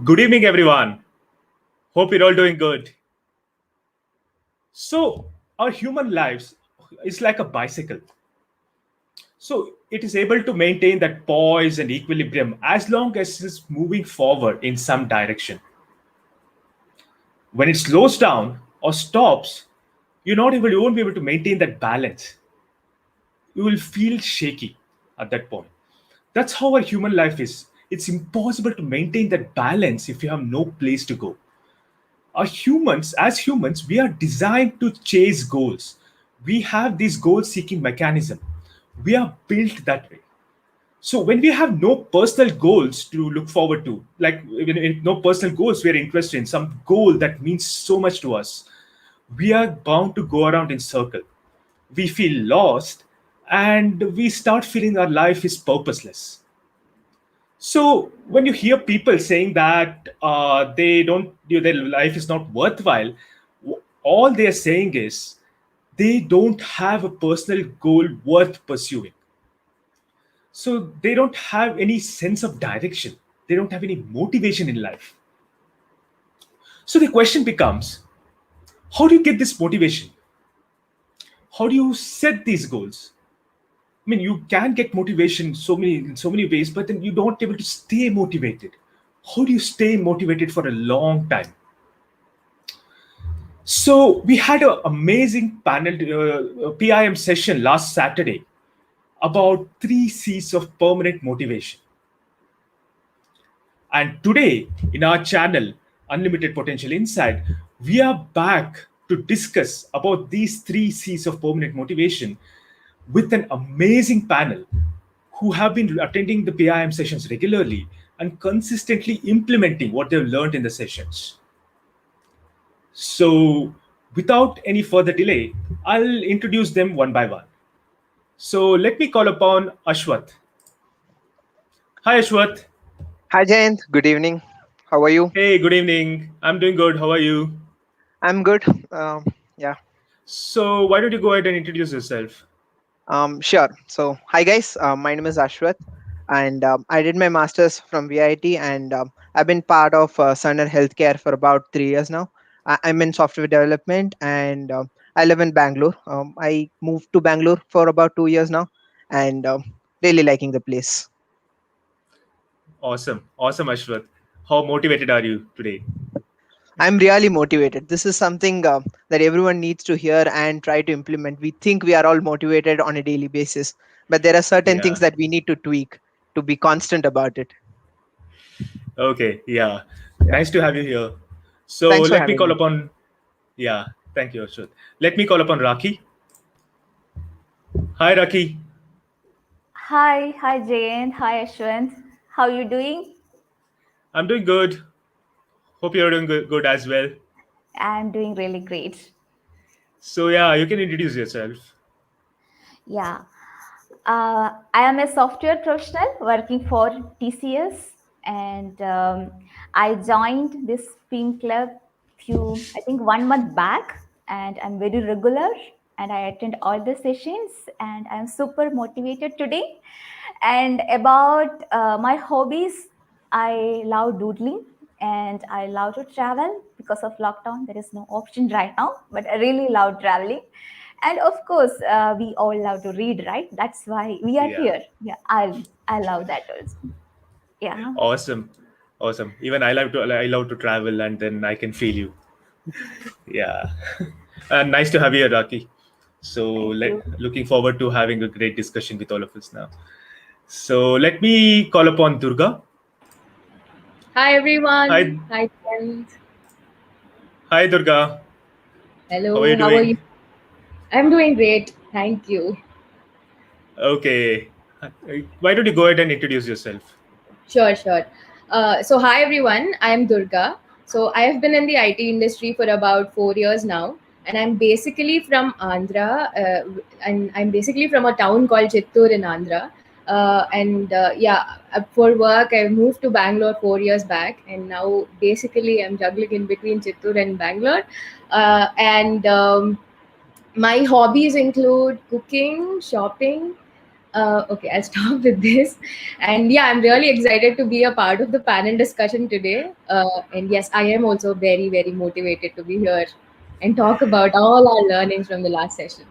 Good evening, everyone. Hope you're all doing good. So, our human lives is like a bicycle. So, it is able to maintain that poise and equilibrium as long as it's moving forward in some direction. When it slows down or stops, you won't be able to maintain that balance. You will feel shaky at that point. That's how our human life is. It's impossible to maintain that balance if you have no place to go. As humans, we are designed to chase goals. We have this goal seeking mechanism. We are built that way. So when we have no personal goals to look forward to, like when no personal goals we're interested in, some goal that means so much to us, we are bound to go around in circle. We feel lost, and we start feeling our life is purposeless. So when you hear people saying that they don't, their life is not worthwhile, all they are saying is they don't have a personal goal worth pursuing. So they don't have any sense of direction. They don't have any motivation in life. So the question becomes, how do you get this motivation? How do you set these goals? I mean, you can get motivation in so many ways, but then you don't able to stay motivated. How do you stay motivated for a long time? So we had an amazing panel PIM session last Saturday about 3 C's of permanent motivation. And today in our channel, Unlimited Potential Insight, we are back to discuss about these 3 C's of permanent motivation with an amazing panel who have been attending the PIM sessions regularly and consistently implementing what they've learned in the sessions. So, without any further delay, I'll introduce them one by one. So, let me call upon Ashwath. Hi, Ashwath. Hi Jayant, good evening. How are you? Hey, good evening. I'm doing good. How are you? I'm good. Yeah. So, why don't you go ahead and introduce yourself? Sure. So, hi guys. My name is Ashwath, and I did my masters from VIT, and I've been part of Cerner Healthcare for about 3 years now. I'm in software development, and I live in Bangalore. I moved to Bangalore for about 2 years now, and really liking the place. Awesome. Awesome, Ashwath. How motivated are you today? I'm really motivated. This is something that everyone needs to hear and try to implement. We think we are all motivated on a daily basis, but there are certain things Yeah. that we need to tweak to be constant about it. Okay. Yeah. Yeah. Nice to have you here. So, Thanks for let me having call me. upon, yeah, thank you, Ashwath. Let me call upon Raki. Hi, Raki. Hi Jane, hi Ashwant. How you doing? I'm doing good. Hope you're doing good as well. I'm doing really great. So, yeah, you can introduce yourself. Yeah, I am a software professional working for TCS, and I joined this film club I think 1 month back, and I'm very regular, and I attend all the sessions, and I'm super motivated today. And about my hobbies, I love doodling and I love to travel. Because of lockdown, there is no option right now, but I really love traveling. And of course, we all love to read, right? That's why we are Yeah. here. Yeah, I love that also. Yeah. Awesome. Awesome. Even I love to travel, and then I can feel you. Yeah. And nice to have you here, Raki. So, Thank you. looking forward to having a great discussion with all of us now. So, let me call upon Durga. Hi everyone. Hi, Hi friends. hi, Durga. How are you Hello. How are you? doing? I'm doing great. Thank you. Okay. Why don't you go ahead and introduce yourself? Sure. So hi everyone. I'm Durga. So I have been in the IT industry for about 4 years now, and I'm basically from Andhra, and I'm basically from a town called Chittoor in Andhra. And yeah, for work I moved to Bangalore 4 years back, and now basically I'm juggling in between Chittoor and Bangalore. And My hobbies include cooking, shopping, Okay, I'll stop with this. And yeah, I'm really excited to be a part of the panel discussion today. And yes, I am also very, very motivated to be here and talk about all our learnings from the last session.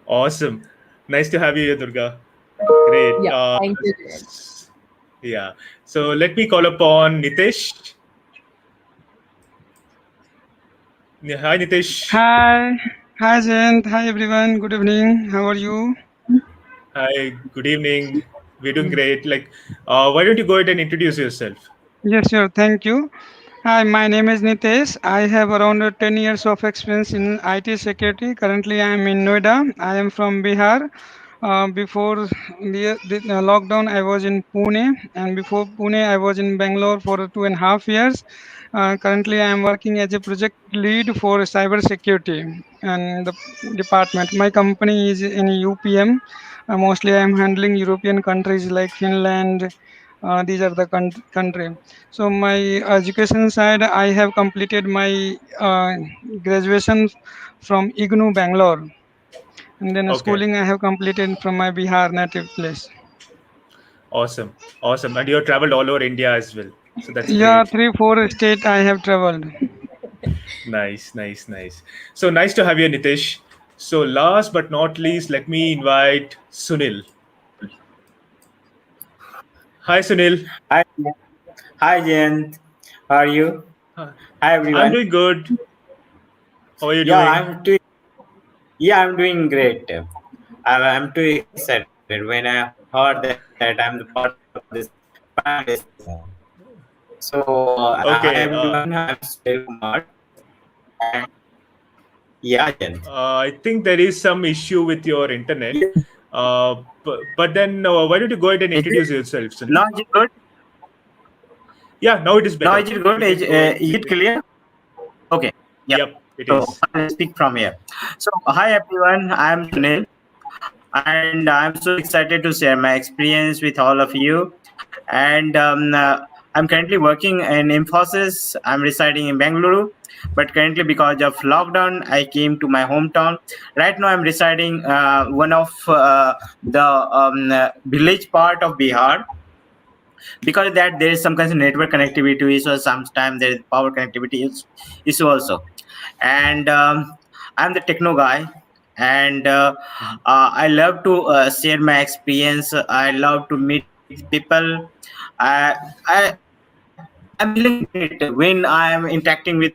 Awesome. Nice to have you here, Durga. Great. Yeah, thank you, Jayant. Yeah. So let me call upon Nitesh. Hi, Nitesh. Hi, hi Jayant, hi everyone. Good evening. How are you? Hi. Good evening. We're doing great. Why don't you go ahead and introduce yourself? Yes, sure. Thank you. Hi, my name is Nitesh. I have around 10 years of experience in IT security. Currently, I am in Noida. I am from Bihar. Before the lockdown, I was in Pune, and before Pune, I was in Bangalore for 2.5 years. Currently, I am working as a project lead for cyber security and the department. My company is in UPM. Mostly, I am handling European countries like Finland. These are the country. So my education side, I have completed my graduation from IGNU Bangalore, and then Okay. schooling I have completed from my Bihar native place. Awesome. Awesome. And you have traveled all over India as well. So that's Yeah, great. 3 4 state I have traveled. Nice, nice, nice. So nice to have you, Nitesh. So last but not least, let me invite Sunil. Hi, Sunil. Hi, hi, Jayant. How are you? Hi. Hi, I'm everyone. doing good. How are you Yeah, doing? I'm doing. Yeah, I'm doing great. I'm too excited when I heard that I'm the part of this panel discussion. So, hi everyone. Okay. I'm Sunil Kumar. And yeah, Jayant. I think there is some issue with your Yeah, internet. But then why don't you go ahead and is it introduce yourself, now? Sunil? Is it good? Yeah, now it is Now better. is it good? You can go ahead. Is it clear? Okay. Yeah. Yep, it So is. I'll speak from here. So, hi everyone. I'm Sunil, and I'm so excited to share my experience with all of you. And I'm currently working in Infosys. I'm residing in Bengaluru, but currently because of lockdown, I came to my hometown. Right now, I'm residing one of the village part of Bihar. Because of that, there is some kind of network connectivity issue. Sometimes there is power connectivity issue also. And I'm the techno guy, and I love to share my experience. I love to meet people. I'm feeling great when I am interacting with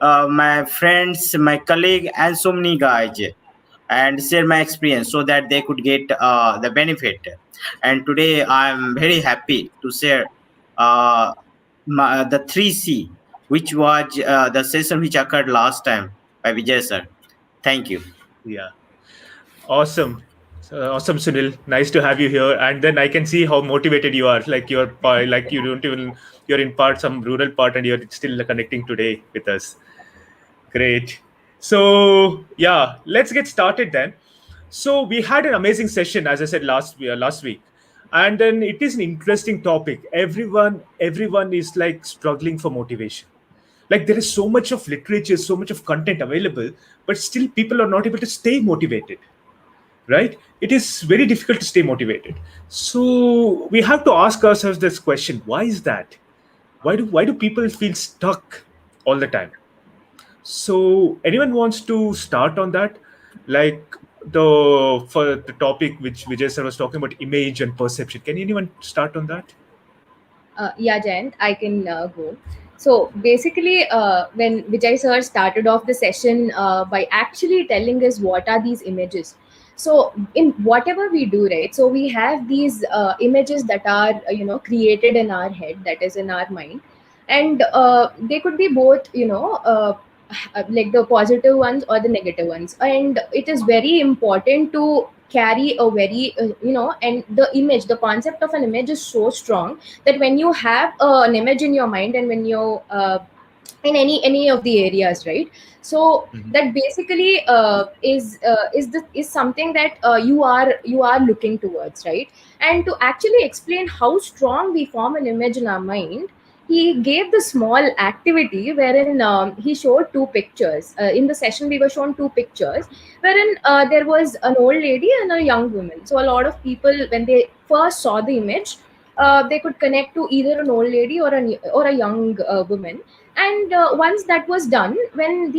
my friends, my colleague, and so many guys, and share my experience so that they could get the benefit. And today I'm very happy to share uh, the 3C, which was the session which occurred last time by Vijay sir. Thank you. Yeah. Awesome. Awesome, Sunil. Nice to have you here. And then I can see how motivated you are. Like you don't even, you're in part, some rural part, and you're still connecting today with us. Great. So yeah, let's get started then. So we had an amazing session, as I said last week, and then it is an interesting topic. Everyone is like struggling for motivation. Like there is so much of literature, so much of content available, but still people are not able to stay motivated. Right? It is very difficult to stay motivated. So we have to ask ourselves this question: Why is that? Why do people feel stuck all the time? So, anyone wants to start on that? Like for the topic which Vijay sir was talking about, image and perception. Can anyone start on that? Yeah, Jayant, I can go. So basically, when Vijay sir started off the session by actually telling us what are these images. So in whatever we do, right? So we have these images that are created in our head, that is in our mind, and they could be both like the positive ones or the negative ones. And it is very important to carry a very and the image, the concept of an image is so strong that when you have an image in your mind and when you in any of the areas, right? So Mhm. that basically is something that you are looking towards, right? And to actually explain how strong we form an image in our mind, he gave the small activity wherein he showed two pictures. In the session, we were shown two pictures wherein there was an old lady and a young woman. So a lot of people, when they first saw the image, they could connect to either an old lady or a young woman. And once that was done, when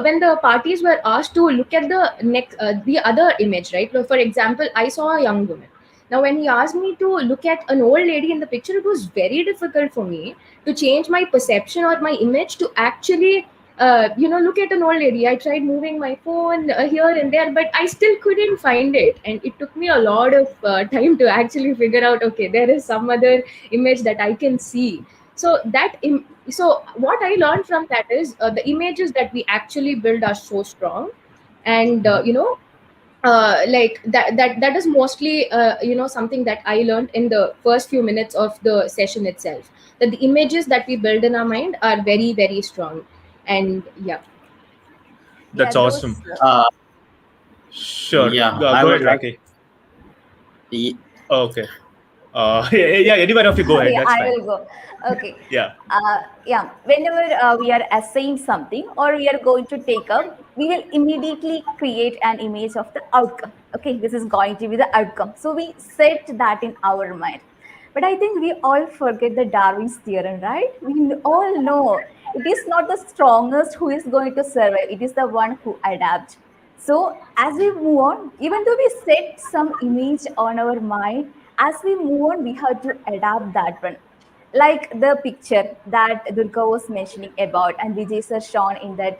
when the parties were asked to look at the other image, right? For example, I saw a young woman. Now, when he asked me to look at an old lady in the picture, it was very difficult for me to change my perception or my image to actually, look at an old lady. I tried moving my phone here and there, but I still couldn't find it. And it took me a lot of time to actually figure out, okay, there is some other image that I can see. So so what I learned from that is the images that we actually build are so strong, and like that is mostly something that I learned in the first few minutes of the session itself, that the images that we build in our mind are very, very strong. And yeah. Yeah, That's those. awesome. Uh, Sure. yeah, Go I would ahead, like. Raki. y- Okay. Yeah, anyone of you go ahead. Yeah, That's I fine. will go. Okay. Yeah. Yeah, whenever we are assaying something or we are going to take up, we will immediately create an image of the outcome. Okay, this is going to be the outcome. So we set that in our mind. But I think we all forget the Darwin's theorem, right? We all know it is not the strongest who is going to survive, it is the one who adapts. So as we move on, even though we set some image on our mind, as we move on, we have to adapt that one. Like the picture that Durga was mentioning about, and Vijay sir shown in that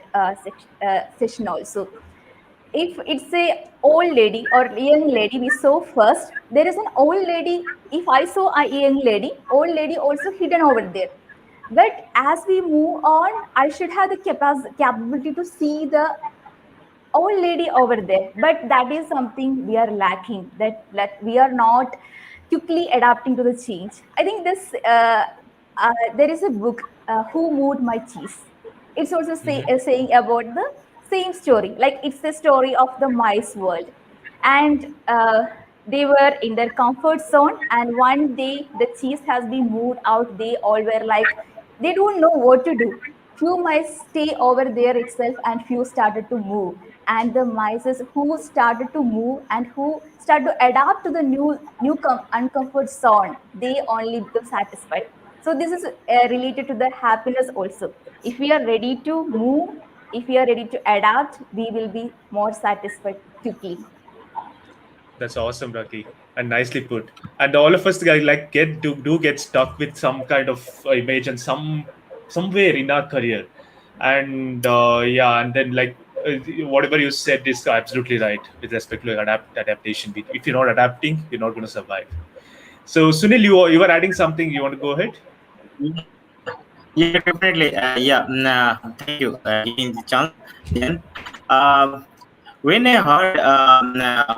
session also. If it's a old lady or young lady we saw first, there is an old lady. If I saw a young lady, old lady also hidden over there. But as we move on, I should have the capability to see the old lady over there, but that is something we are lacking, that we are not quickly adapting to the change. I think this there is a book, Who Moved My Cheese. It's also saying about the same story, like it's the story of the mice world. And they were in their comfort zone, and one day the cheese has been moved out. They all were like, they don't know what to do. Few mice stay over there itself, and few started to move. And the mice who started to move and who start to adapt to the uncomfort zone, they only become satisfied. So this is related to the happiness also. If we are ready to move, if we are ready to adapt, we will be more satisfied quickly. That's awesome, Raki, and nicely put. And all of us like do get stuck with some kind of image and somewhere in our career, and yeah, and then like whatever you said is absolutely right with respect to adaptation. If you're not adapting, you're not going to survive. So Sunil, you were adding something. You want to go ahead? yeah, definitely. Thank you giving the chance. Then, um, when I heard,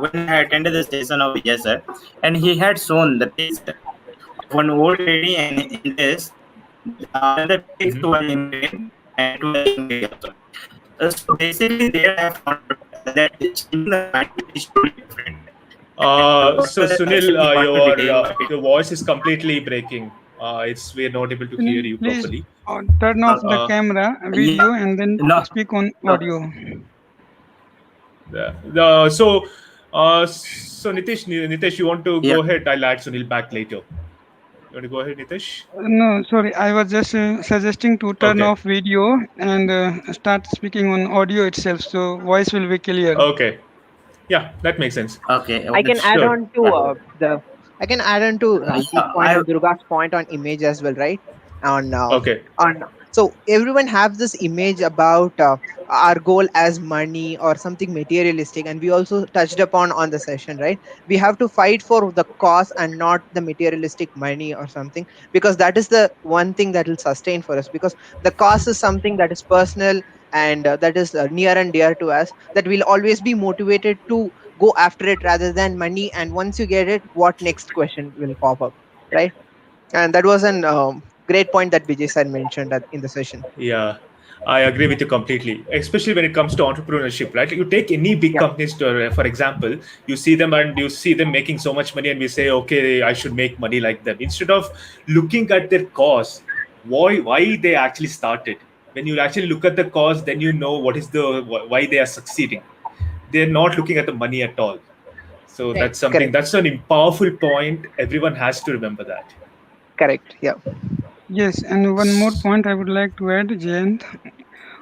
when I attended the session of Vijay sir, and he had shown the picture of one old lady, and in this, another pics Mm-hmm. were imagined, and to a young lady also. So basically, there I found out that changing the mind is totally different. And So whatever the Sunil, session you want to detail, your voice is completely breaking. It's we're not able to hear Sunil, you please properly. turn off the Uh, camera, yeah, video, and then no, speak on no. audio. so Nitesh, you want to Yeah, go ahead? I'll add Sunil back later. You want to go ahead, Nitesh? No, sorry, I was just suggesting to turn Okay. off video and start speaking on audio itself, so voice will be clear. Okay. Yeah, that makes sense. okay, I okay. can add Sure. on to I can add on to Raki's Yeah, point and Durga's point on image as well, right? Okay. On So everyone have this image about our goal as money or something materialistic, and we also touched upon on the session, right? We have to fight for the cause and not the materialistic money or something, because that is the one thing that will sustain for us. Because the cause is something that is personal, and that is near and dear to us, that will always be motivated to go after it rather than money. And once you get it, what next question will pop up, right? And that was an great point that Vijay sir mentioned in the session. Yeah, I agree with you completely, especially when it comes to entrepreneurship, right? You take any big Yeah. companies, for example, you see them and you see them making so much money, and we say, okay, I should make money like them. Instead of looking at their cause, why they actually started. When you actually look at the cause, then you know what is the why they are succeeding. They're not looking at the money at all. So Right. that's something, Correct. that's an powerful point. Everyone has to remember that. Correct. Yeah. Yes, and one more point I would like to add, Jayant.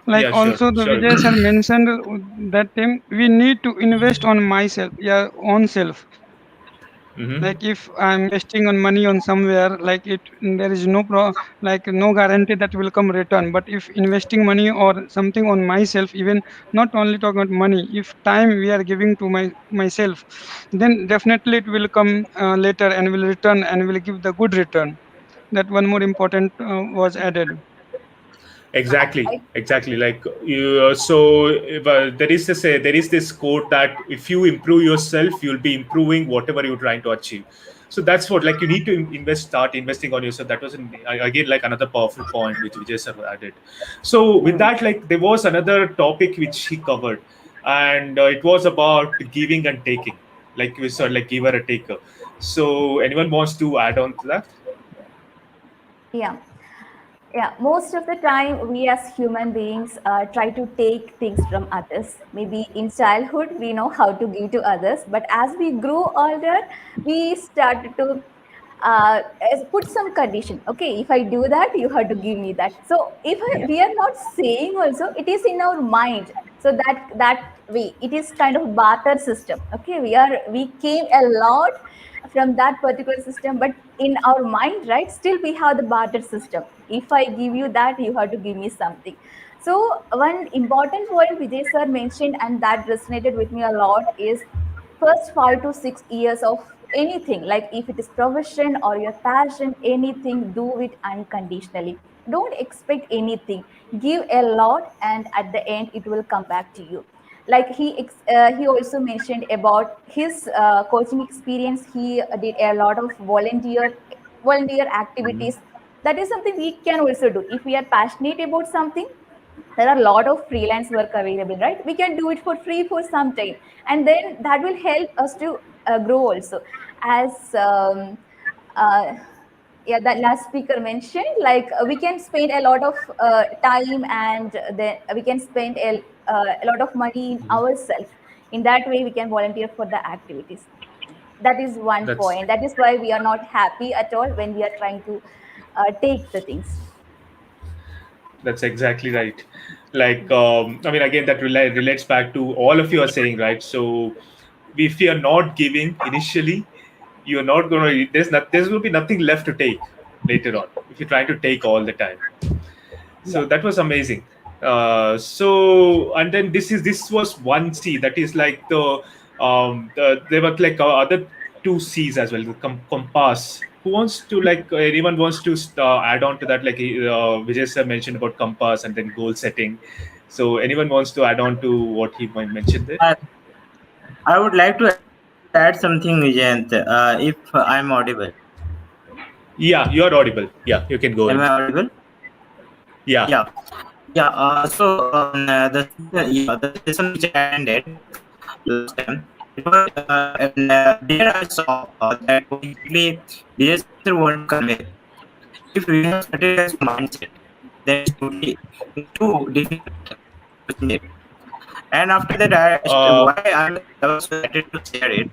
Like Yeah, sure, also the sure. Vijay sir mentioned that time we need to invest on myself, yeah, own self. Hmm. Like if I'm investing on money on somewhere, like it there is like no guarantee that will come return. But if investing money or something on myself, even not only talking about money, if time we are giving to myself, then definitely it will come later and will return and will give the good return. That one more important was added. Exactly, I, exactly. Like you, so if, there is this quote that if you improve yourself, you'll be improving whatever you're trying to achieve. So that's what, like, you need to start investing on yourself. That was again like another powerful point which Vijay sir added. So with Mm. that, like, there was another topic which he covered, and it was about giving and taking. Like we saw, like giver and taker. So anyone wants to add on to that? yeah. Yeah, most of the time, we as human beings try to take things from others. Maybe in childhood, we know how to give to others, but as we grow older, we start to put some condition. Okay, if I do that, you have to give me that. So if Yeah. we are not saying also, it is in our mind. So that way, it is kind of barter system. Okay, we came a lot from that particular system, but in our mind, right, still we have the barter system. If I give you that, you have to give me something. So one important point Vijay sir mentioned, and that resonated with me a lot, is first 5 to 6 years of anything, like if it is profession or your passion, anything, do it unconditionally. Don't expect anything. Give a lot, and at the end it will come back to you. Like he also mentioned about his coaching experience. He did a lot of volunteer Hmm. activities. That is something we can also do if we are passionate about something. There are a lot of freelance work available, right? We can do it for free for some time, and then that will help us to grow also. As uh, yeah, that last speaker mentioned, like we can spend a lot of time, and then we can spend a lot of money in ourselves. In that way, we can volunteer for the activities. That is one That's point. That is why we are not happy at all when we are trying to take the things. That's exactly right. Like, I mean, again, that relates back to all of you are saying, right? So, if you're not giving initially, you're not going to, there's going to be nothing left to take later on if you're trying to take all the time. Yeah. So that was amazing. So and then this was one C, that is like there were like other two C's as well, the compass. Who wants to, like, anyone wants to add on to that, like Vijay sir mentioned about compass and then goal setting. So anyone wants to add on to what he might mention there? I, I would like to add something, Vijayant, if I'm audible. Yeah, you're audible. Yeah, you can go Am I ahead. audible? Yeah. Yeah. Yeah. The session which I attended last time, it was and there I saw that what exactly BS want to convey. If we have certain kinds of mindset, then it's too difficult to change it. And after that, Uh, why I was so excited to share it.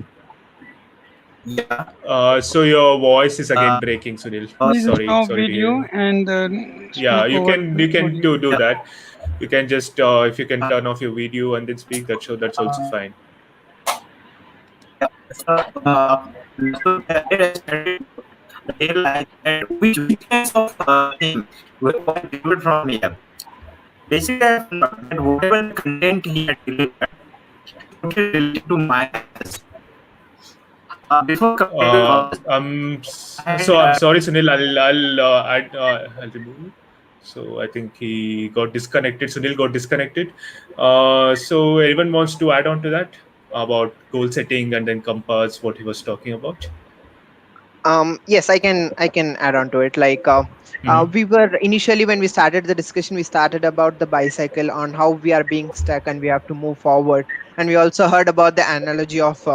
Yeah. so your voice is again Uh, breaking, Sunil. Please Sorry, stop sorry to video hear. and Yeah, speak over the you can audio. do yeah. that. You can just if you can Uh, turn off your video and then speak, that's also uh, fine. yeah. So there I started to realize that which kinds of thing were delivered from here. Basically, I found out that whatever the content he had delivered totally related to my business. Before comparing with others, I had So I'm sorry, Sunil. I'll remove you. So I think he got disconnected. Sunil got disconnected. So anyone wants to add on to that about goal setting and then compass, what he was talking about? Yes, I can add on to it. Like we were initially, when we started the discussion, we started about the bicycle, on how we are being stuck and we have to move forward. And we also heard about the analogy of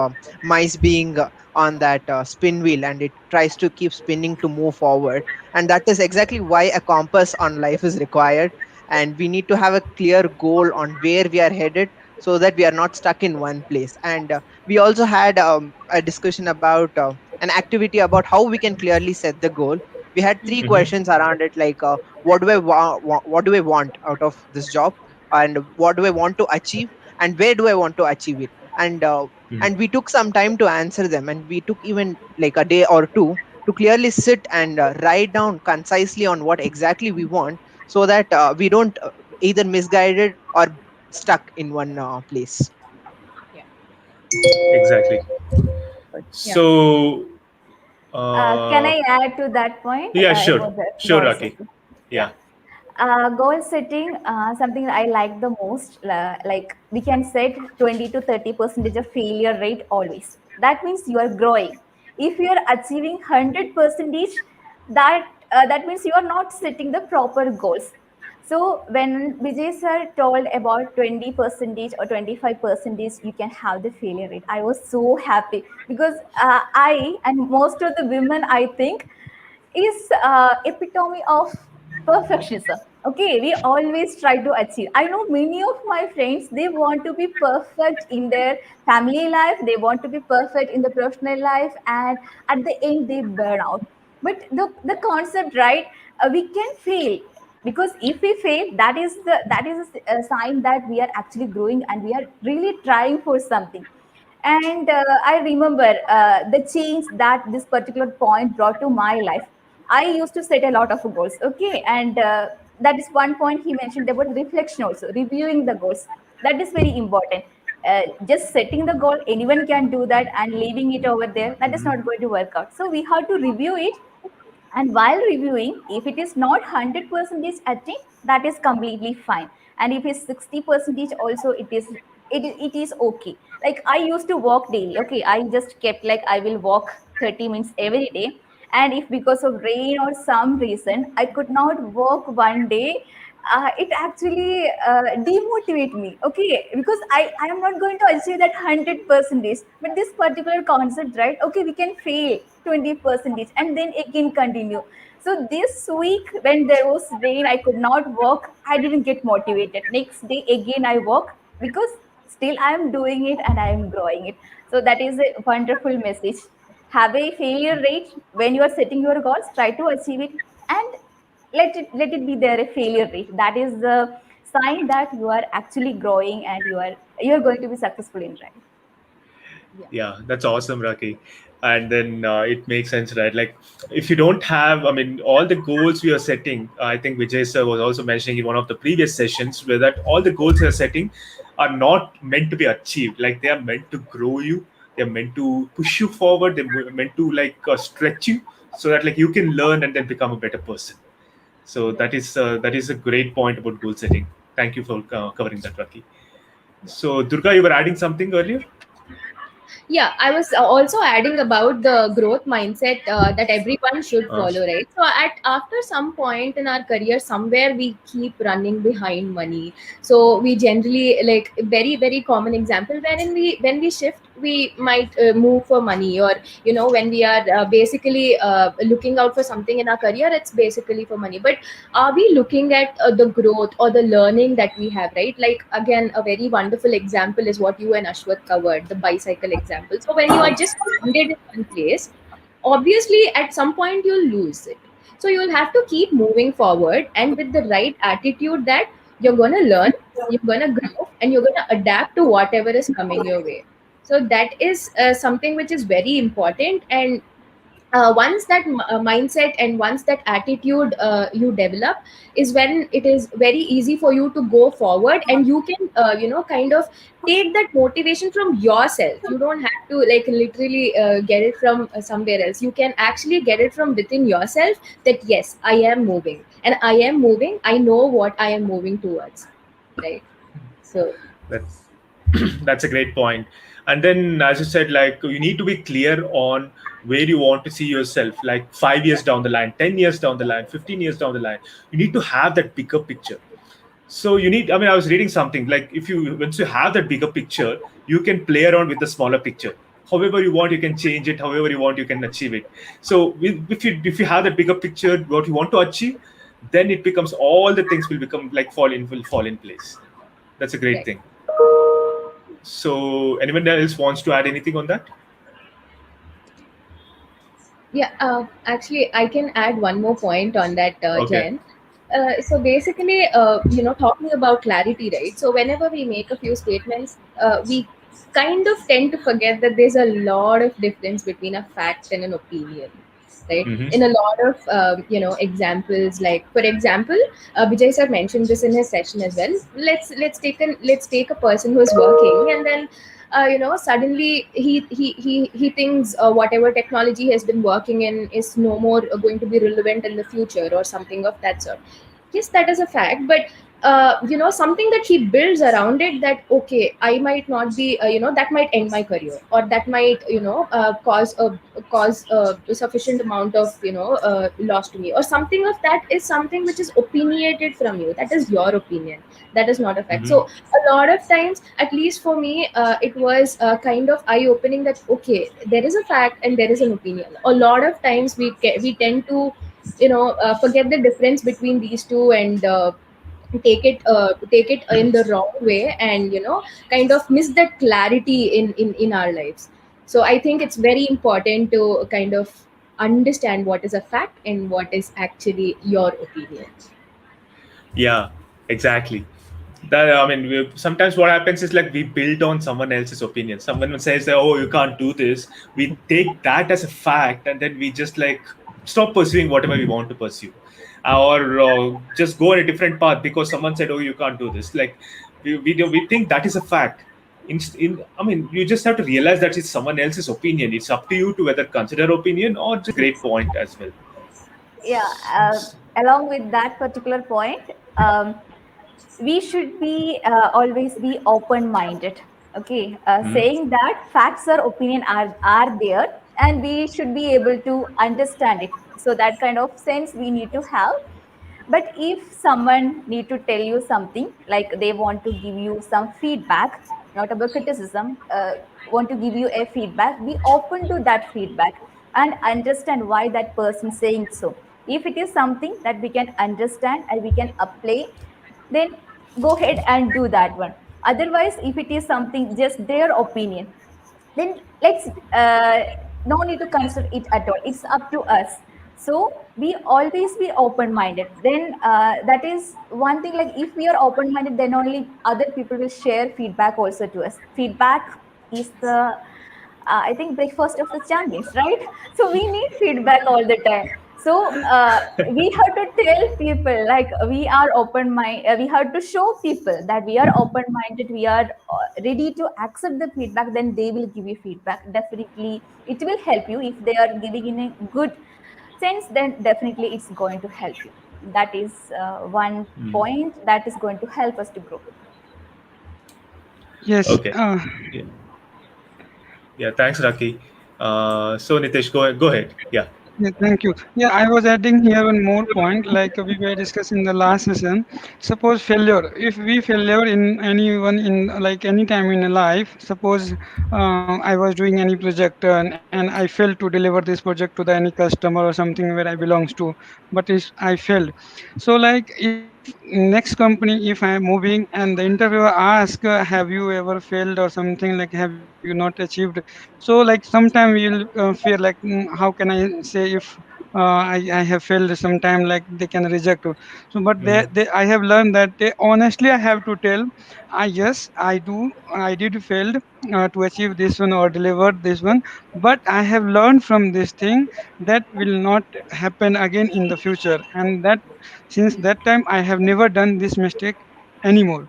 mice being on that spin wheel, and it tries to keep spinning to move forward. And that is exactly why a compass on life is required. And we need to have a clear goal on where we are headed, so that we are not stuck in one place. And we also had a discussion about an activity about how we can clearly set the goal. We had three questions around it, like what do what do I want out of this job, and what do I want to achieve, and where do I want to achieve it. And we took some time to answer them, and we took even like a day or two to clearly sit and write down concisely on what exactly we want, so that we don't either misguided or stuck in one place. Yeah. Exactly. Yeah. So, Can uh, I add to that point yeah, sure, about the sure, goal Raki. setting? Yeah. Yeah. Goal setting, something I like the most. Like we can set 20 to 30% of failure rate always. That means you are growing. If you are achieving 100%, that means you are not setting the proper goals. So when Vijay sir told about 20% or 25%, you can have the failure rate. I was so happy because I and most of the women, I think, is epitome of perfectionism. Okay, we always try to achieve. I know many of my friends, they want to be perfect in their family life, they want to be perfect in the professional life, and at the end they burn out. But the concept, right, we can fail, because if we fail, that is a sign that we are actually growing and we are really trying for something. And I remember the change that this particular point brought to my life. I used to set a lot of goals, okay, and that is one point he mentioned about reflection, also reviewing the goals. That is very important. Just setting the goal, anyone can do that, and leaving it over there, that is not going to work out. So we have to review it, and while reviewing, if it is not 100% attained, that is completely fine. And if it's 60% also, it is okay. Like I used to walk daily. Okay, I just kept like I will walk 30 minutes every day. And if because of rain or some reason I could not walk one day, it actually demotivate me. Okay, because I am not going to achieve that 100%. But this particular concept, right? Okay, we can fail 20% and then again continue. So this week when there was rain, I could not walk. I didn't get motivated. Next day again I walk, because still I am doing it and I am growing it. So that is a wonderful message. Have a failure rate when you are setting your goals. Try to achieve it, and let it be there a failure rate. That is the sign that you are actually growing and you are going to be successful in life. Yeah. Yeah, that's awesome, Raki. And then it makes sense, right? Like, if you don't have, I mean, all the goals we are setting, I think Vijay sir was also mentioning in one of the previous sessions, where that all the goals we are setting are not meant to be achieved. Like, they are meant to grow you, they're meant to push you forward, they're meant to like stretch you, so that like you can learn and then become a better person. So Yeah. that is a great point about goal setting. Thank you for covering that, Raki. So, Durga, you were adding something earlier. Yeah, I was also adding about the growth mindset that everyone should Uh, follow, right? So at after some point in our career, somewhere we keep running behind money. So we generally, like, very very common example wherein when we shift, we might move for money, or when we are basically looking out for something in our career, it's basically for money. But are we looking at the growth or the learning that we have, right? Like, again, a very wonderful example is what you and Ashwath covered, the bicycle example. So when you are just landed in one place, obviously at some point you'll lose it. So you'll have to keep moving forward, and with the right attitude that you're going to learn, you're going to grow, and you're going to adapt to whatever is coming your way. So that is something which is very important. And once that mindset and once that attitude you develop, is when it is very easy for you to go forward, and you can kind of take that motivation from yourself. You don't have to, like, literally get it from somewhere else. You can actually get it from within yourself, that yes, I am moving, and I am moving, I know what I am moving towards, right? So That's that's a great point. And then, as you said, like you need to be clear on where you want to see yourself, like 5 years down the line, 10 years down the line, 15 years down the line. You need to have that bigger picture. So you need, I mean, I was reading something like, if you, once you have that bigger picture, you can play around with the smaller picture. However you want, you can change it. However you want, you can achieve it. So if you have that bigger picture, what you want to achieve, then it becomes, all the things will become like fall in place. That's a great Right. thing. So anyone else wants to add anything on that? Yeah, actually, I can add one more point on that, Okay. Jen. So basically, talking about clarity, right? So whenever we make a few statements, we kind of tend to forget that there's a lot of difference between a fact and an opinion, right? Mm-hmm. In a lot of examples, like for example, Vijay sir mentioned this in his session as well. Let's take a person who is working, and then suddenly he thinks whatever technology has been working in is no more going to be relevant in the future or something of that sort. Yes, that is a fact, but something that he builds around it, that okay, I might not be that might end my career, or that might cause a sufficient amount of loss to me, or something of that, is something which is opinionated from you. That is your opinion, that is not a fact. Mm-hmm. So a lot of times, at least for me, it was kind of eye opening, that okay, there is a fact and there is an opinion. A lot of times we tend to forget the difference between these two, and take it in the wrong way, and kind of miss that clarity in our lives. So I think it's very important to kind of understand what is a fact and what is actually your opinion. Yeah, exactly. That, I mean, sometimes what happens is like we build on someone else's opinion. Someone says that, oh, you can't do this. We take that as a fact, and then we just like stop pursuing whatever we want to pursue, or just go on a different path because someone said, oh, you can't do this. Like we think that is a fact. I mean, you just have to realize that it's someone else's opinion. It's up to you to whether consider opinion or just great point as well. Yeah, along with that particular point, we should be always be open minded. Okay, Hmm. saying that facts or opinion are there, and we should be able to understand it. So that kind of sense we need to have. But if someone need to tell you something, like they want to give you some feedback, not about criticism, want to give you a feedback, be open to that feedback and understand why that person saying so. If it is something that we can understand and we can apply, then go ahead and do that one. Otherwise, if it is something just their opinion, then let's no need to consider it at all. It's up to us. So we always be open minded. Then that is one thing. Like if we are open minded, then only other people will share feedback also to us. Feedback is the I think breakfast of the champions, right? So we need feedback all the time. So we have to tell people like we are open mind. We have to show people that we are open minded. We are ready to accept the feedback. Then they will give you feedback. Definitely, it will help you if they are giving in a good sense. Then definitely, it's going to help you. That is one point that is going to help us to grow. Yes. Okay. Yeah. Yeah. Thanks, Raki. So Nitesh, go ahead. Yeah. Yeah, thank you. Yeah, I was adding here one more point, like we were discussing in the last session. Suppose failure, if we failure in anyone in like any time in a life, suppose I was doing any project and I failed to deliver this project to the any customer or something where I belongs to, but is I failed. So like if next company, if I am moving and the interviewer ask, have you ever failed or something, like have you not achieved? So like sometime we'll fear like, how can I say if I have failed sometime, like they can reject. So but Hmm. I have learned that they, honestly I have to tell, yes, I did failed to achieve this one or delivered this one, but I have learned from this thing that will not happen again in the future, and that since that time I have never done this mistake anymore.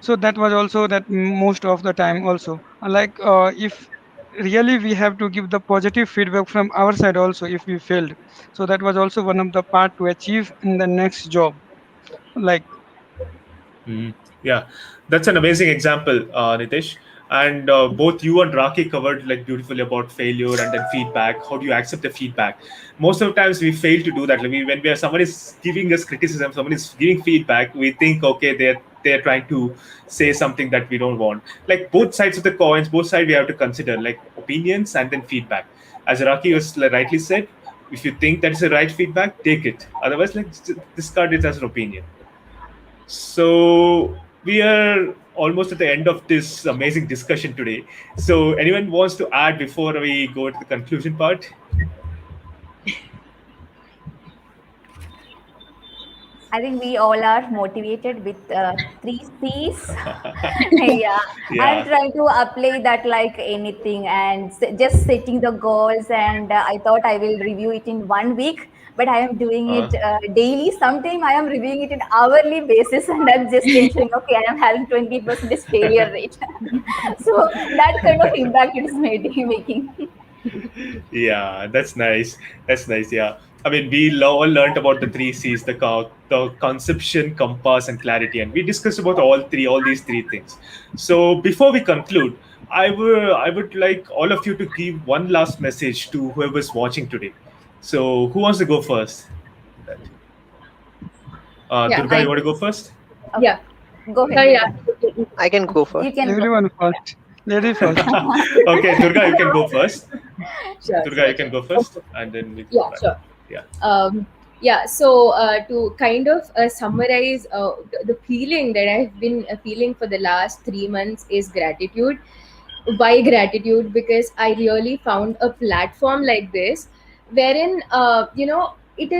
So that was also that most of the time also, like if really we have to give the positive feedback from our side also if we failed. So that was also one of the part to achieve in the next job, like. Mhm. Yeah, that's an amazing example, Nitesh. And both you and Raki covered like beautifully about failure and then feedback. How do you accept the feedback? Most of the times we fail to do that. Like when someone is giving us criticism, someone is giving feedback, we think, okay, they're trying to say something that we don't want. Like both sides of the coins, both sides we have to consider, like opinions and then feedback. As Raki was rightly said, if you think that is the right feedback, take it. Otherwise, like discard it as an opinion. So we are almost at the end of this amazing discussion today. So anyone wants to add before we go to the conclusion part? I think we all are motivated with three C's. Yeah, I'm Yeah. trying to apply that like anything and just setting the goals. And I thought I will review it in 1 week, but I am doing Uh, it daily. Sometime I am reviewing it in hourly basis, and I'm just ensuring, okay, I am having 20% failure rate. So that kind of impact it is making. yeah, that's nice. That's nice. Yeah. I mean, we all learned about the three C's, the conception, compass, and clarity, and we discussed about all these three things. So before we conclude, I would like all of you to give one last message to whoever's watching today. So who wants to go first? That Yeah, Durga, you I want to go first? yeah. Okay, go ahead, Sorry, yeah. Durga. I can go You first. can go. Everyone first. Lady first. Okay, Durga, you can go first. Sure, Durga, sure, you can sure. go first, Okay. and then we go Yeah, back. sure. Yeah. um, yeah, so to kind of summarize the feeling that I've been feeling for the last 3 months is gratitude. Why gratitude? Because I really found a platform like this wherein it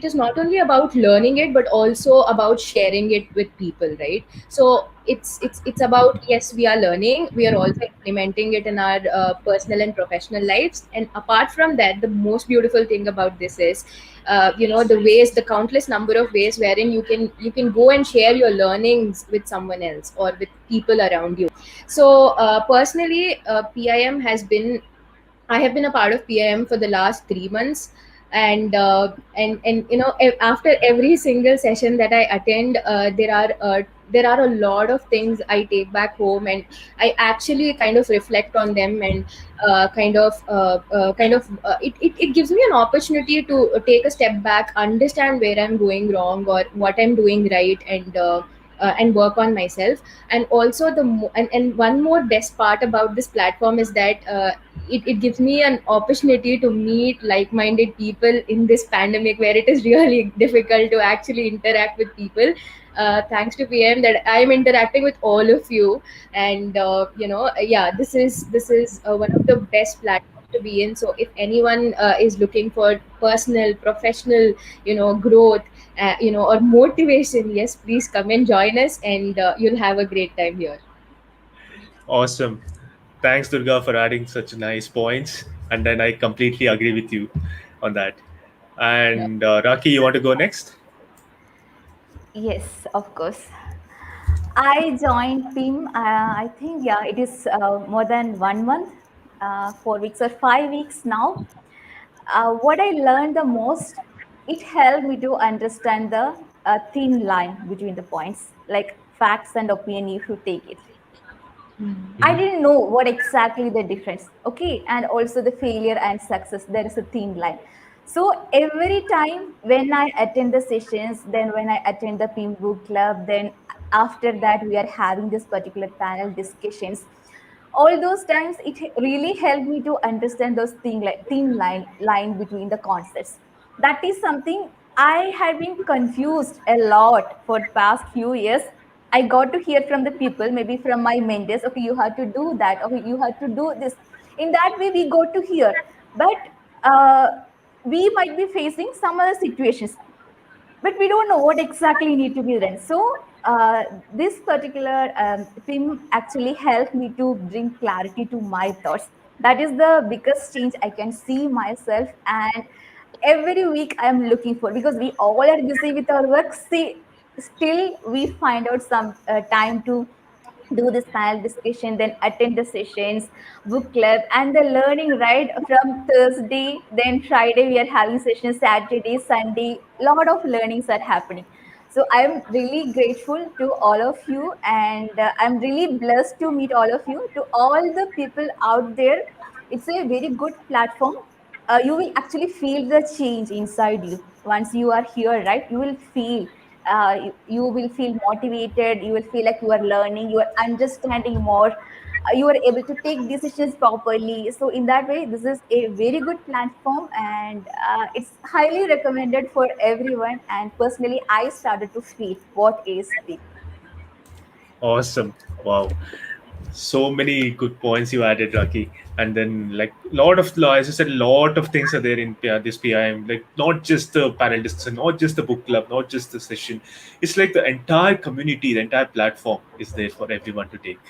is not only about learning it but also about sharing it with people, right? So it's about, yes, we are learning, we are also implementing it in our personal and professional lives. And apart from that, the most beautiful thing about this is the countless number of ways wherein you can go and share your learnings with someone else or with people around you. So personally, PIM has been I have been a part of PIM for the last 3 months, and after every single session that I attend, there are a lot of things I take back home, and I actually kind of reflect on them, and it gives me an opportunity to take a step back, understand where I'm going wrong or what I'm doing right, and work on myself. And also and one more best part about this platform is that it gives me an opportunity to meet like-minded people in this pandemic where it is really difficult to actually interact with people. Thanks to PM that I'm interacting with all of you. And yeah, this is one of the best platforms to be in. So if anyone is looking for personal, professional, growth, or motivation, yes, please come and join us, and you'll have a great time here. Awesome. Thanks, Durga, for adding such nice points. And then I completely agree with you on that. Yeah. And Raki, you want to go next? Yes, of course. I joined PIM. I think, yeah, it is more than 1 month, 4 weeks or 5 weeks now. What I learned the most, it helped me to understand the thin line between the points, like facts and opinion, if you take it. I Mhm. didn't know what exactly the difference. Okay. And also the failure and success, there is a thin line. So every time when I attend the sessions, then when I attend the PIM book club, then after that we are having this particular panel discussions. All those times it really helped me to understand those thin line between the concepts. That is something I had been confused a lot for past few years. I got to hear from the people, maybe from my mentors, okay, you have to do that, okay, you have to do this. In that way, we got to hear. But uh, we might be facing some other situations, but we don't know what exactly need to be done. So this particular film actually helped me to bring clarity to my thoughts. That is the biggest change I can see myself. And every week I am looking for, because we all are busy with our work. See, still we find out some time to do this panel discussion, then attend the sessions, book club, and the learning, right? From Thursday, then Friday, we are having sessions, Saturday, Sunday, lot of learnings are happening. So I'm really grateful to all of you, and I'm really blessed to meet all of you. To all the people out there, it's a very good platform. You will actually feel the change inside you once you are here, right? You will feel, you will feel motivated, you will feel like you are learning, you are understanding more, you are able to take decisions properly. So in that way, this is a very good platform, and it's highly recommended for everyone. And personally, I started to feel what is big. Awesome. Wow. So many good points you added, Rocky. And then, like, lot of, as you said, lot of things are there in this PIM. Like, not just the panel discussion, not just the book club, not just the session. It's like the entire community, the entire platform is there for everyone to take.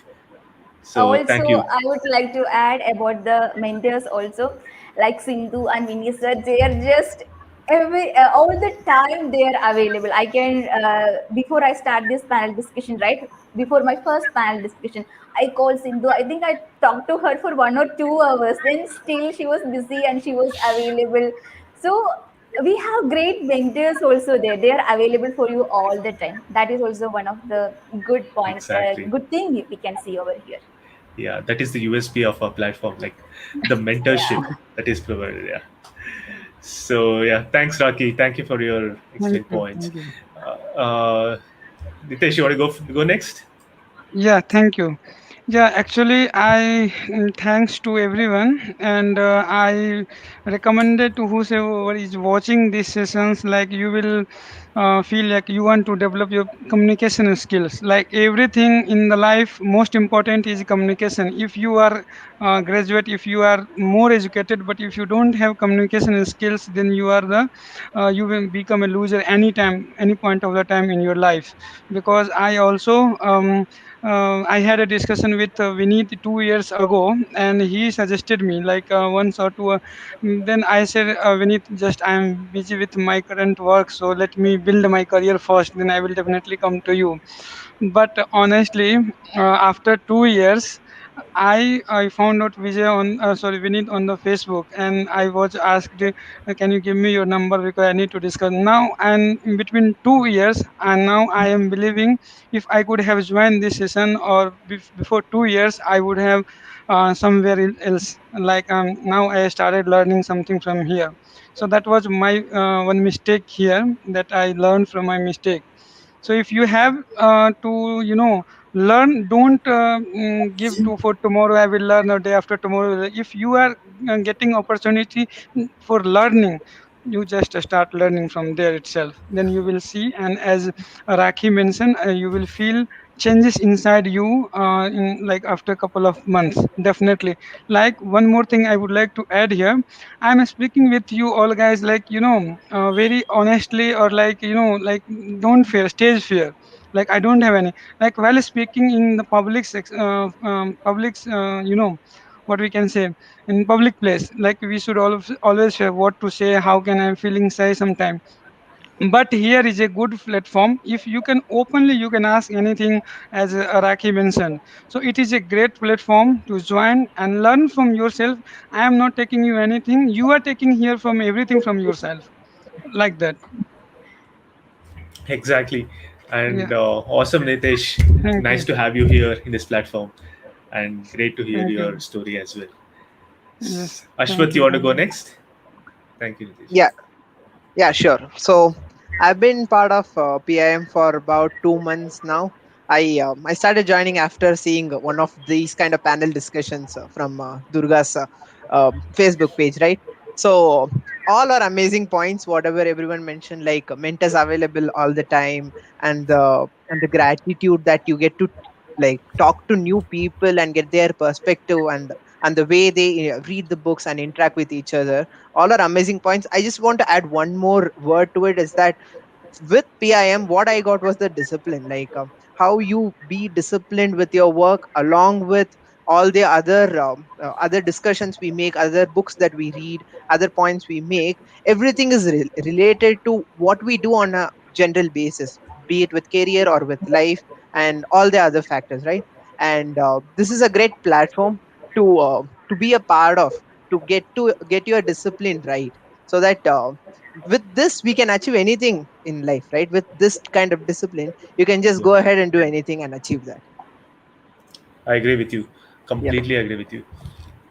So, Also, thank you. I would like to add about the mentors also, like Sindhu and Vinny sir. They are just every all the time they are available. I can before I start this panel discussion, right? Before my first panel discussion, I called Sindhu. I think I talked to her for 1 or 2 hours. Then still she was busy and she was available. So we have great mentors also there. They are available for you all the time. That is also one of the good point, Exactly. good thing we can see over here. Yeah, that is the USP of our platform, like the mentorship Yeah. that is provided. Yeah. So, yeah, thanks, Rocky. Thank you for your Thank explained you. points. Thank you. Nitesh, you want to go next? Yeah, thank you. Yeah, actually, thanks to everyone, and I recommended to whoever is watching these sessions, like you will feel like you want to develop your communication skills. Like everything in the life, most important is communication. If you are graduate, if you are more educated, but if you don't have communication skills, then you will become a loser anytime, any point of the time in your life. Because I also I had a discussion with Vineet 2 years ago, and he suggested me like once or two. Then I said, Vineet, just I am busy with my current work, so let me build my career first. Then I will definitely come to you. But honestly, after 2 years, I found out Vijay on sorry Vinit on the Facebook, and I was asked, can you give me your number because I need to discuss now. And in between 2 years, and now I am believing if I could have joined this session or before 2 years, I would have somewhere else. Like now I started learning something from here. So that was my one mistake here that I learned from my mistake. So if you have to learn, don't give to for tomorrow I will learn, or day after tomorrow. If you are getting opportunity for learning, you just start learning from there itself, then you will see. And as Rakhi mentioned, you will feel changes inside you in like after a couple of months, definitely. Like one more thing I would like to add here, I'm speaking with you all guys, like very honestly, or like like don't fear stage fear. Like I don't have any, like while speaking in the what we can say, in public place, like we should always have what to say, how can I feeling say sometime. But here is a good platform. If you can openly, you can ask anything, as Raki mentioned. So it is a great platform to join and learn from yourself. I am not taking you anything, you are taking here from everything from yourself, like that. Exactly. Yeah, And awesome, Nitesh. thank Nice you. to have you here in this platform, and great to hear Thank your you. story as well. Yes, thank Ashwath, you you. want to Thank go you. next? Thank you, Nitesh. Yeah, yeah, sure. So I've been part of PIM for about 2 months now. I started joining after seeing one of these kind of panel discussions from Durga's Facebook page, right? So all are amazing points, whatever everyone mentioned, like mentors available all the time, and the gratitude that you get to like talk to new people and get their perspective, and the way they read the books and interact with each other. All are amazing points. I just want to add one more word to it, is that with PIM, what I got was the discipline, like how you be disciplined with your work, along with all the other discussions we make, other books that we read, other points we make. Everything is related to what we do on a general basis, be it with career or with life, and all the other factors, right? And this is a great platform to be a part of, to get your discipline right. so that with this we can achieve anything in life, right? With this kind of discipline, you can just Yeah. go ahead and do anything and achieve that. I agree with you. Yeah. Completely agree with you.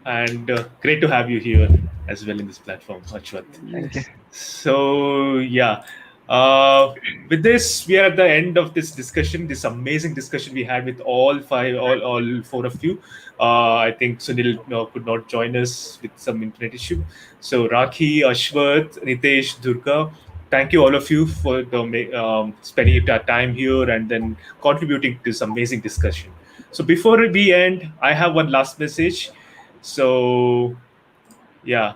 And great to have you here as well in this platform, Ashwat. Thank you. Yes. So yeah, uh, with this we are at the end of this discussion, this amazing discussion we had with all four of you. I think Sunil could not join us with some internet issue. So Rakhi, Ashwat, Nitesh, Durga, thank you all of you for spending your time here and then contributing to this amazing discussion. So before we end, I have one last message. So yeah.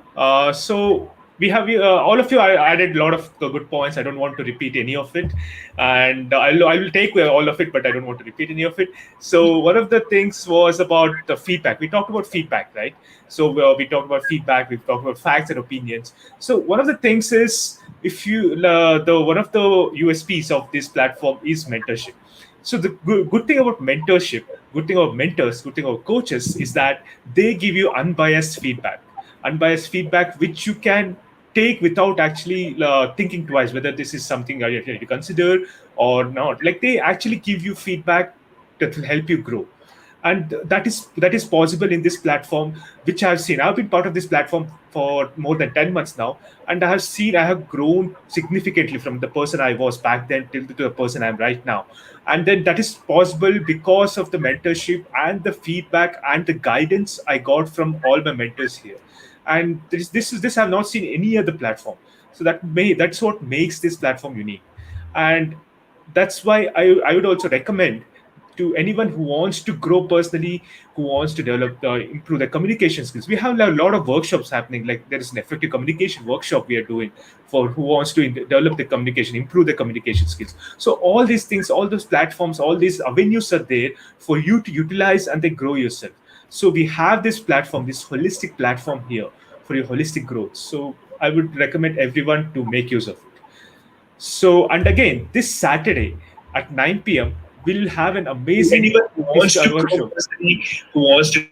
So we have all of you. I added a lot of the good points. I don't want to repeat any of it, and I will take all of it, but I don't want to repeat any of it. So one of the things was about the feedback. We talked about feedback, right? So we talked about feedback. We've talked about facts and opinions. So one of the things is if you the one of the USPs of this platform is mentorship. So the good thing about mentorship, good thing about mentors, good thing about coaches is that they give you unbiased feedback which you can take without actually thinking twice whether this is something you have to consider or not. Like they actually give you feedback that will help you grow, and that is possible in this platform, which I've seen. I've been part of this platform for more than 10 months now, and I have grown significantly from the person I was back then till to the person I'm right now. And then that is possible because of the mentorship and the feedback and the guidance I got from all my mentors here. And this I've not seen any other platform. So that's what makes this platform unique. And that's why I would also recommend to anyone who wants to grow personally, who wants to improve their communication skills. We have a lot of workshops happening. Like there is an effective communication workshop we are doing for who wants to develop the communication, improve their communication skills. So all these things, all those platforms, all these avenues are there for you to utilize and then grow yourself. So we have this platform, this holistic platform here for your holistic growth. So I would recommend everyone to make use of it. So, and again, this Saturday at 9 p.m., we'll have an amazing Anyone who wants to grow workshop. personally, who wants to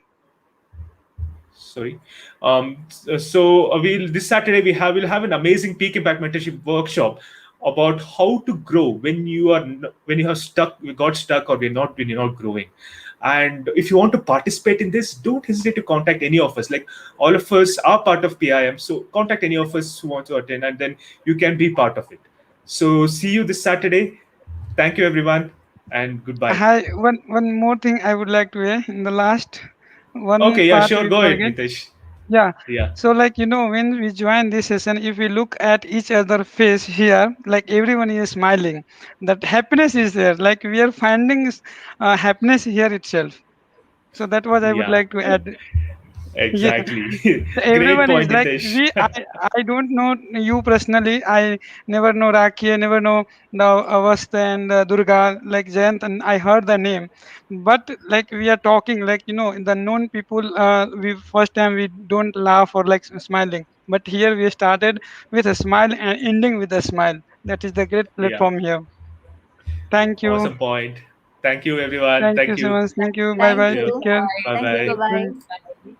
Sorry. So we'll this Saturday we'll have an amazing peak impact mentorship workshop about how to grow when you have got stuck, or when you're not growing. And if you want to participate in this, don't hesitate to contact any of us. Like all of us are part of PIM, so contact any of us who want to attend, and then you can be part of it. So see you this Saturday. Thank you, everyone, and goodbye. Hi, one more thing I would like to add in the last one Okay, yeah, part sure. we Go ahead, forget. Nitesh. Yeah. Yeah, So like when we join this session, if we look at each other face here, like everyone is smiling. That happiness is there. Like we are finding happiness here itself. So that was I would yeah, like to add. Yeah. exactly. So Great everyone is point, like Nitesh. I don't know you personally. I never know Rakhi. I never know the Avast and Durga like Jayant, and I heard the name. But like we are talking, like the known people. We first time we don't laugh or like smiling. But here we started with a smile and ending with a smile. That is the great Yeah, platform here. Thank you. awesome point. Thank you, everyone. Thank you Thank so you. much. Thank you. Bye Thank bye. Yeah. Take you. care. Bye Thank you. bye. Bye bye. Bye.